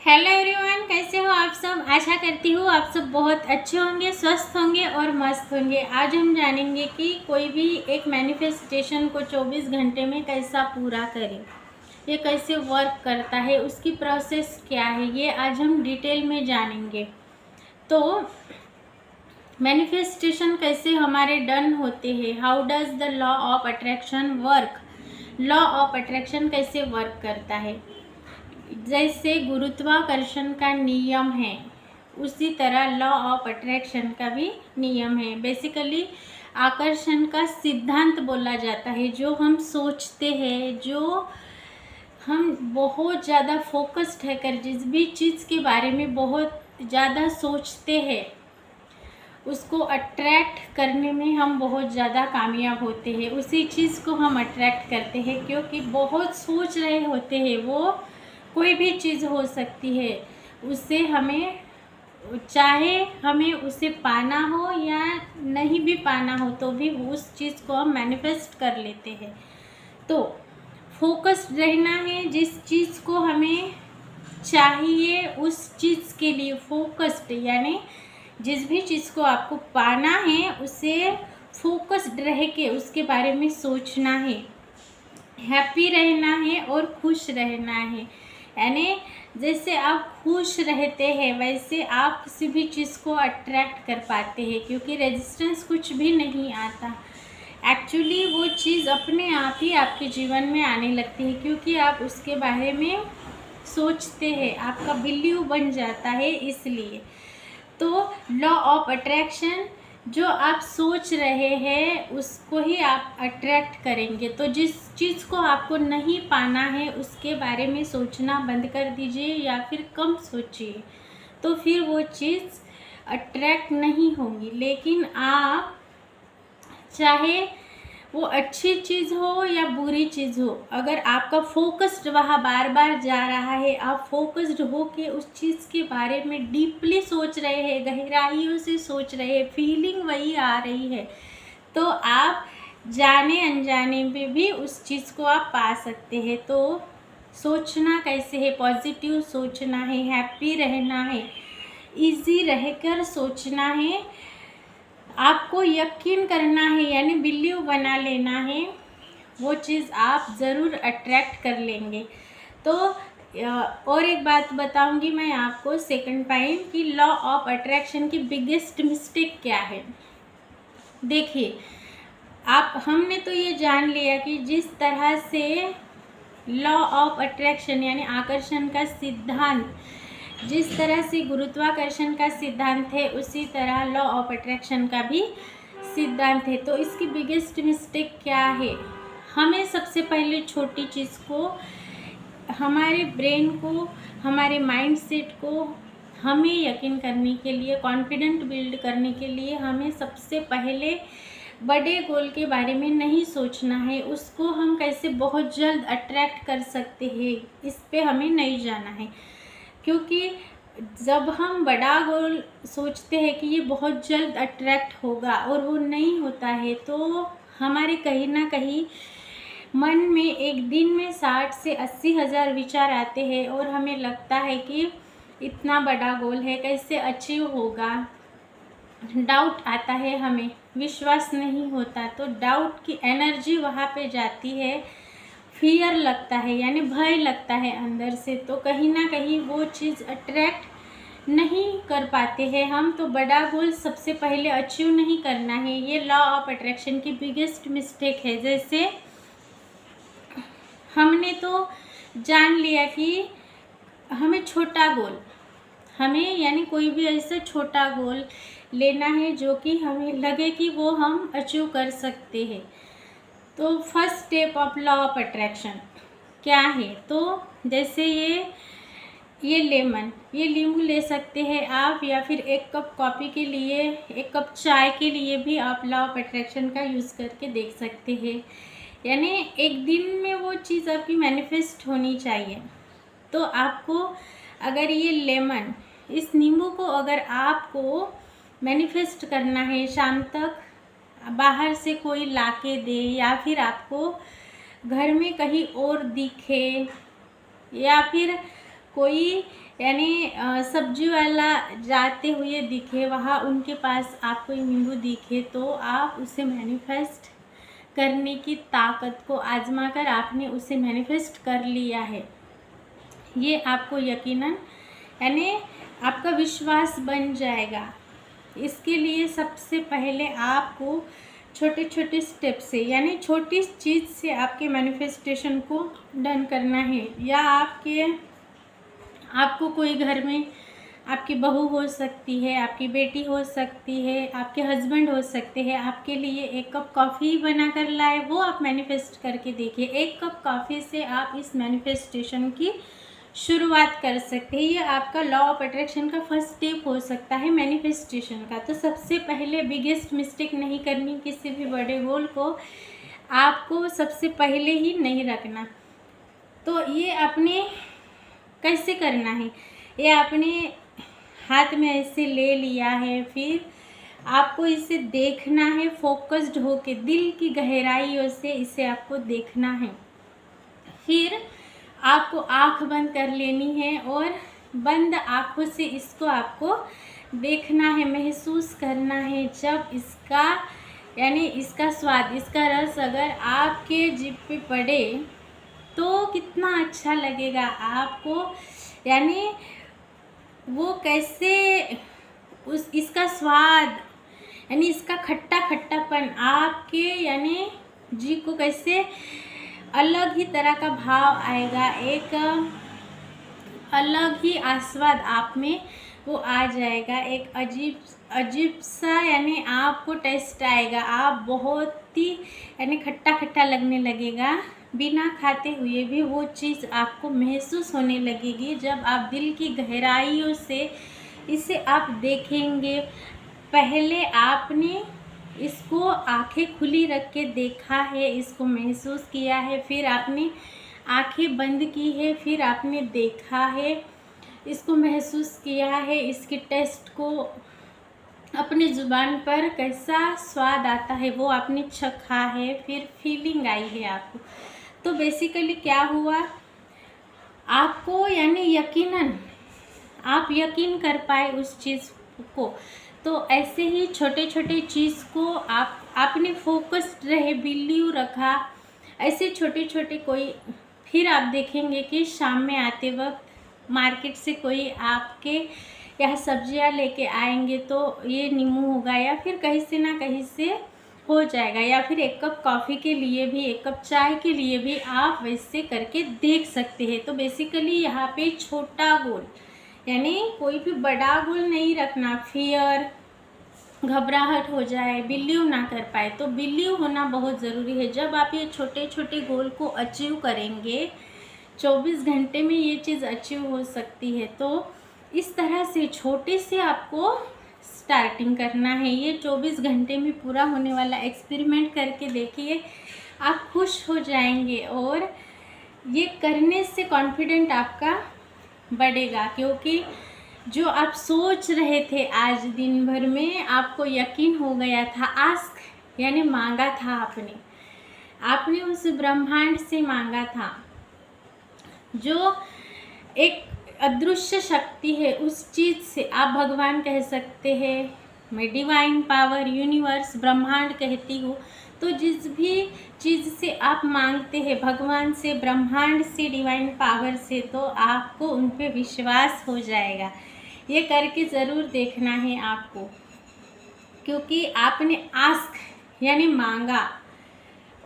Hello everyone, कैसे हो आप सब। आशा करती हूँ आप सब बहुत अच्छे होंगे, स्वस्थ होंगे और मस्त होंगे। आज हम जानेंगे कि कोई भी एक मैनिफेस्टेशन को 24 घंटे में कैसा पूरा करें, ये कैसे वर्क करता है, उसकी प्रोसेस क्या है, ये आज हम डिटेल में जानेंगे। तो मैनिफेस्टेशन कैसे हमारे डन होते हैं, how does the law of attraction work, law of attraction कैसे वर्क करता है। जैसे गुरुत्वाकर्षण का नियम है, उसी तरह लॉ ऑफ अट्रैक्शन का भी नियम है। बेसिकली आकर्षण का सिद्धांत बोला जाता है। जो हम सोचते हैं, जो हम बहुत ज़्यादा फोकस्ड है कर जिस भी चीज़ के बारे में बहुत ज़्यादा सोचते हैं, उसको अट्रैक्ट करने में हम बहुत ज़्यादा कामयाब होते हैं। उसी चीज़ को हम अट्रैक्ट करते हैं, क्योंकि बहुत सोच रहे होते हैं। वो कोई भी चीज़ हो सकती है, उससे हमें, चाहे हमें उसे पाना हो या नहीं भी पाना हो, तो भी उस चीज़ को हम मैनिफेस्ट कर लेते हैं। तो फोकस्ड रहना है, जिस चीज़ को हमें चाहिए उस चीज़ के लिए फोकस्ड, यानी जिस भी चीज़ को आपको पाना है उसे फोकस्ड रह के उसके बारे में सोचना है, हैप्पी रहना है और खुश रहना है। यानी जैसे आप खुश रहते हैं वैसे आप किसी भी चीज़ को अट्रैक्ट कर पाते हैं, क्योंकि रेजिस्टेंस कुछ भी नहीं आता। एक्चुअली वो चीज़ अपने आप ही आपके जीवन में आने लगती है, क्योंकि आप उसके बारे में सोचते हैं, आपका बिलीव बन जाता है। इसलिए तो लॉ ऑफ अट्रैक्शन, जो आप सोच रहे हैं उसको ही आप अट्रैक्ट करेंगे। तो जिस चीज़ को आपको नहीं पाना है उसके बारे में सोचना बंद कर दीजिए या फिर कम सोचिए, तो फिर वो चीज़ अट्रैक्ट नहीं होगी। लेकिन आप चाहे वो अच्छी चीज़ हो या बुरी चीज़ हो, अगर आपका फोकस्ड वहाँ बार बार जा रहा है, आप फोकस्ड हो के उस चीज़ के बारे में डीपली सोच रहे हैं, गहराइयों से सोच रहे हैं, फीलिंग वही आ रही है, तो आप जाने अनजाने में भी उस चीज़ को आप पा सकते हैं। तो सोचना कैसे है, पॉजिटिव सोचना है, हैप्पी रहना है, इजी रहकर सोचना है, आपको यकीन करना है, यानी बिलीव बना लेना है, वो चीज़ आप ज़रूर अट्रैक्ट कर लेंगे। तो और एक बात बताऊंगी मैं आपको सेकंड पॉइंट कि लॉ ऑफ अट्रैक्शन की बिगेस्ट मिस्टेक क्या है। देखिए, हमने तो ये जान लिया कि जिस तरह से लॉ ऑफ अट्रैक्शन यानी आकर्षण का सिद्धांत, जिस तरह से गुरुत्वाकर्षण का सिद्धांत है, उसी तरह लॉ ऑफ अट्रैक्शन का भी सिद्धांत है। तो इसकी बिगेस्ट मिस्टेक क्या है, हमें सबसे पहले छोटी चीज़ को, हमारे ब्रेन को, हमारे माइंड सेट को हमें यकीन करने के लिए, कॉन्फिडेंट बिल्ड करने के लिए हमें सबसे पहले बड़े गोल के बारे में नहीं सोचना है। उसको हम कैसे बहुत जल्द अट्रैक्ट कर सकते हैं, इस पे हमें नहीं जाना है। क्योंकि जब हम बड़ा गोल सोचते हैं कि ये बहुत जल्द अट्रैक्ट होगा और वो नहीं होता है, तो हमारे कहीं ना कहीं मन में एक दिन में 60 से 80 हज़ार विचार आते हैं और हमें लगता है कि इतना बड़ा गोल है, कैसे अचीव होगा। डाउट आता है, हमें विश्वास नहीं होता, तो डाउट की एनर्जी वहाँ पे जाती है, फियर लगता है, यानी भय लगता है अंदर से। तो कहीं ना कहीं वो चीज़ अट्रैक्ट नहीं कर पाते हैं हम। तो बड़ा गोल सबसे पहले अचीव नहीं करना है, ये लॉ ऑफ अट्रैक्शन की बिगेस्ट मिस्टेक है। जैसे हमने तो जान लिया कि हमें छोटा गोल, हमें यानी कोई भी ऐसा छोटा गोल लेना है जो कि हमें लगे कि वो हम अचीव कर सकते हैं। तो first step of law of attraction क्या है, तो जैसे ये लेमन, ये नींबू ले सकते हैं आप, या फिर एक कप कॉफ़ी के लिए, एक कप चाय के लिए भी आप लॉ ऑफ अट्रैक्शन का यूज़ करके देख सकते हैं। यानी एक दिन में वो चीज़ आपकी मैनिफेस्ट होनी चाहिए। तो आपको अगर ये लेमन, इस नींबू को अगर आपको मैनिफेस्ट करना है, शाम तक बाहर से कोई लाके दे, या फिर आपको घर में कहीं और दिखे, या फिर कोई यानी सब्जी वाला जाते हुए दिखे, वहाँ उनके पास आपको नींबू दिखे, तो आप उसे मैनिफेस्ट करने की ताकत को आजमा कर आपने उसे मैनिफेस्ट कर लिया है। ये आपको यकीनन यानी आपका विश्वास बन जाएगा। इसके लिए सबसे पहले आपको छोटे छोटे स्टेप से यानी छोटी चीज़ से आपके मैनिफेस्टेशन को डन करना है। या आपको कोई घर में आपकी बहू हो सकती है, आपकी बेटी हो सकती है, आपके हस्बैंड हो सकते हैं, आपके लिए एक कप कॉफ़ी बना कर लाए, वो आप मैनिफेस्ट करके देखिए। एक कप कॉफ़ी से आप इस मैनिफेस्टेशन की शुरुआत कर सकते हैं। ये आपका लॉ ऑफ अट्रैक्शन का फर्स्ट स्टेप हो सकता है मैनिफेस्टेशन का। तो सबसे पहले बिगेस्ट मिस्टेक नहीं करनी, किसी भी बड़े गोल को आपको सबसे पहले ही नहीं रखना। तो ये आपने कैसे करना है, ये आपने हाथ में ऐसे ले लिया है, फिर आपको इसे देखना है फोकस्ड होके, दिल की गहराइयों से इसे आपको देखना है। फिर आपको आँख बंद कर लेनी है और बंद आँखों से इसको आपको देखना है, महसूस करना है। जब इसका यानी इसका स्वाद, इसका रस अगर आपके जीभ पे पड़े तो कितना अच्छा लगेगा आपको। यानी वो कैसे इसका स्वाद यानी इसका खट्टा खट्टापन आपके यानी जी को कैसे अलग ही तरह का भाव आएगा, एक अलग ही आस्वाद आप में वो आ जाएगा, एक अजीब सा यानी आपको टेस्ट आएगा। आप बहुत ही यानी खट्टा खट्टा लगने लगेगा, बिना खाते हुए भी वो चीज़ आपको महसूस होने लगेगी। जब आप दिल की गहराइयों से इसे आप देखेंगे, पहले आपने इसको आंखें खुली रख के देखा है, इसको महसूस किया है, फिर आपने आंखें बंद की है, फिर आपने देखा है, इसको महसूस किया है, इसके टेस्ट को अपनी ज़ुबान पर कैसा स्वाद आता है वो आपने चखा है, फिर फीलिंग आई है आपको। तो बेसिकली क्या हुआ, आपको यानी यकीनन आप यकीन कर पाए उस चीज़ को। तो ऐसे ही छोटे छोटे चीज़ को आपने फोकस्ड रहे, बिलीव रखा, ऐसे छोटे छोटे कोई, फिर आप देखेंगे कि शाम में आते वक्त मार्केट से कोई आपके यहाँ सब्जियाँ लेके आएंगे तो ये नींबू होगा या फिर कहीं से ना कहीं से हो जाएगा, या फिर एक कप कॉफ़ी के लिए भी, एक कप चाय के लिए भी आप वैसे करके देख सकते हैं। तो बेसिकली यहाँ पे छोटा गोल यानी कोई भी बड़ा गोल नहीं रखना। फियर, घबराहट हो जाए, बिलीव ना कर पाए, तो बिलीव होना बहुत ज़रूरी है। जब आप ये छोटे छोटे गोल को अचीव करेंगे, 24 घंटे में ये चीज़ अचीव हो सकती है। तो इस तरह से छोटे से आपको स्टार्टिंग करना है। ये 24 घंटे में पूरा होने वाला एक्सपेरिमेंट करके देखिए, आप खुश हो जाएंगे और ये करने से कॉन्फिडेंट आपका बढ़ेगा, क्योंकि जो आप सोच रहे थे आज दिन भर में आपको यकीन हो गया था। आस्क यानी मांगा था आपने उस ब्रह्मांड से मांगा था, जो एक अदृश्य शक्ति है, उस चीज़ से आप भगवान कह सकते हैं, मैं डिवाइन पावर, यूनिवर्स, ब्रह्मांड कहती हूँ। तो जिस भी चीज़ से आप मांगते हैं भगवान से, ब्रह्मांड से, डिवाइन पावर से, तो आपको उन पे विश्वास हो जाएगा। ये करके ज़रूर देखना है आपको, क्योंकि आपने आस्क यानी मांगा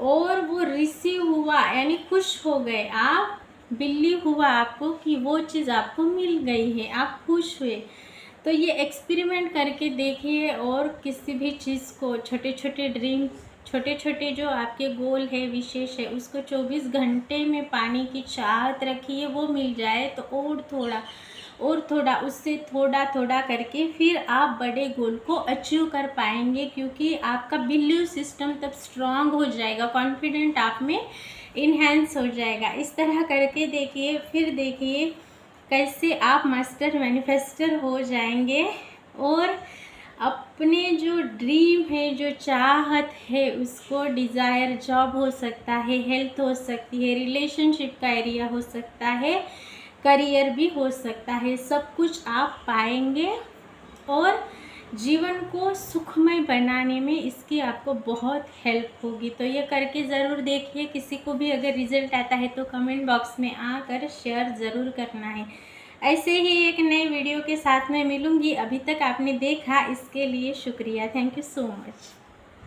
और वो रिसीव हुआ यानी खुश हो गए आप, बिलीव हुआ आपको कि वो चीज़ आपको मिल गई है, आप खुश हुए। तो ये एक्सपेरिमेंट करके देखिए और किसी भी चीज़ को, छोटे छोटे ड्रीम, छोटे छोटे जो आपके गोल है, विशेष है, उसको 24 घंटे में पाने की चाहत रखिए। वो मिल जाए तो और थोड़ा उससे थोड़ा थोड़ा करके फिर आप बड़े गोल को अचीव कर पाएंगे, क्योंकि आपका बिलीव सिस्टम तब स्ट्रांग हो जाएगा, कॉन्फिडेंट आप में इन्हेंस हो जाएगा। इस तरह करके देखिए, फिर देखिए कैसे आप मास्टर मैनिफेस्टर हो जाएंगे और अपने जो ड्रीम है, जो चाहत है, उसको, डिज़ायर जॉब हो सकता है, हेल्थ हो सकती है, रिलेशनशिप का एरिया हो सकता है, करियर भी हो सकता है। सब कुछ आप पाएंगे और जीवन को सुखमय बनाने में इसकी आपको बहुत हेल्प होगी। तो ये करके ज़रूर देखिए। किसी को भी अगर रिज़ल्ट आता है तो कमेंट बॉक्स में आकर शेयर ज़रूर करना है। ऐसे ही एक नए वीडियो के साथ मैं मिलूँगी। अभी तक आपने देखा इसके लिए शुक्रिया। Thank you so much.